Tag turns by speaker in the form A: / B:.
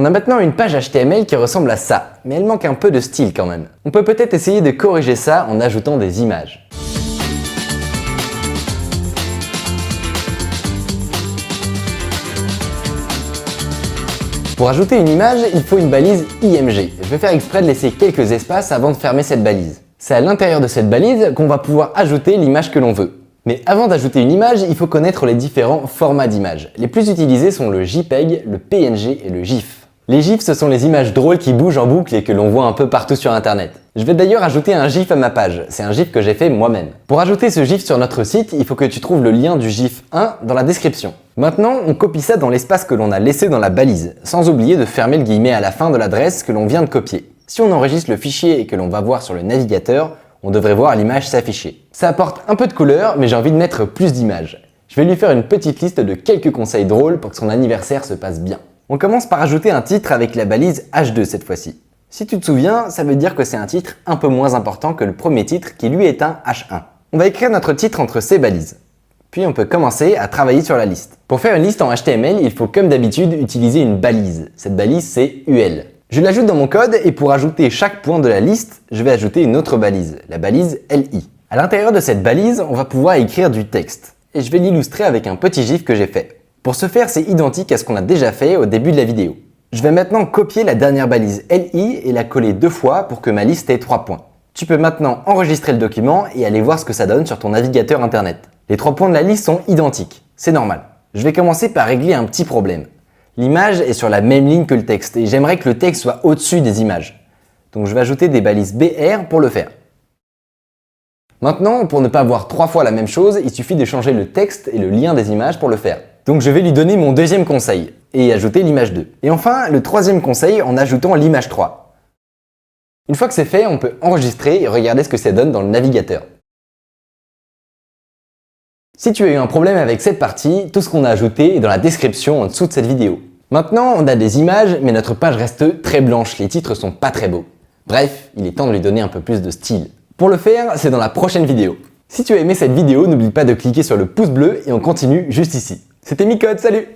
A: On a maintenant une page HTML qui ressemble à ça, mais elle manque un peu de style quand même. On peut peut-être essayer de corriger ça en ajoutant des images. Pour ajouter une image, il faut une balise IMG. Je vais faire exprès de laisser quelques espaces avant de fermer cette balise. C'est à l'intérieur de cette balise qu'on va pouvoir ajouter l'image que l'on veut. Mais avant d'ajouter une image, il faut connaître les différents formats d'images. Les plus utilisés sont le JPEG, le PNG et le GIF. Les GIFs, ce sont les images drôles qui bougent en boucle et que l'on voit un peu partout sur internet. Je vais d'ailleurs ajouter un GIF à ma page, c'est un GIF que j'ai fait moi-même. Pour ajouter ce GIF sur notre site, il faut que tu trouves le lien du GIF 1 dans la description. Maintenant, on copie ça dans l'espace que l'on a laissé dans la balise, sans oublier de fermer le guillemet à la fin de l'adresse que l'on vient de copier. Si on enregistre le fichier et que l'on va voir sur le navigateur, on devrait voir l'image s'afficher. Ça apporte un peu de couleur, mais j'ai envie de mettre plus d'images. Je vais lui faire une petite liste de quelques conseils drôles pour que son anniversaire se passe bien. On commence par ajouter un titre avec la balise H2 cette fois-ci. Si tu te souviens, ça veut dire que c'est un titre un peu moins important que le premier titre qui lui est un H1. On va écrire notre titre entre ces balises. Puis on peut commencer à travailler sur la liste. Pour faire une liste en HTML, il faut comme d'habitude utiliser une balise. Cette balise c'est UL. Je l'ajoute dans mon code et pour ajouter chaque point de la liste, je vais ajouter une autre balise, la balise LI. À l'intérieur de cette balise, on va pouvoir écrire du texte. Et je vais l'illustrer avec un petit GIF que j'ai fait. Pour ce faire, c'est identique à ce qu'on a déjà fait au début de la vidéo. Je vais maintenant copier la dernière balise LI et la coller 2 fois pour que ma liste ait 3 points. Tu peux maintenant enregistrer le document et aller voir ce que ça donne sur ton navigateur internet. Les 3 points de la liste sont identiques, c'est normal. Je vais commencer par régler un petit problème. L'image est sur la même ligne que le texte et j'aimerais que le texte soit au-dessus des images. Donc je vais ajouter des balises BR pour le faire. Maintenant, pour ne pas avoir 3 fois la même chose, il suffit de changer le texte et le lien des images pour le faire. Donc je vais lui donner mon deuxième conseil et ajouter l'image 2. Et enfin, le troisième conseil en ajoutant l'image 3. Une fois que c'est fait, on peut enregistrer et regarder ce que ça donne dans le navigateur. Si tu as eu un problème avec cette partie, tout ce qu'on a ajouté est dans la description en dessous de cette vidéo. Maintenant, on a des images, mais notre page reste très blanche, les titres sont pas très beaux. Bref, il est temps de lui donner un peu plus de style. Pour le faire, c'est dans la prochaine vidéo. Si tu as aimé cette vidéo, n'oublie pas de cliquer sur le pouce bleu et on continue juste ici. C'était Micode, salut!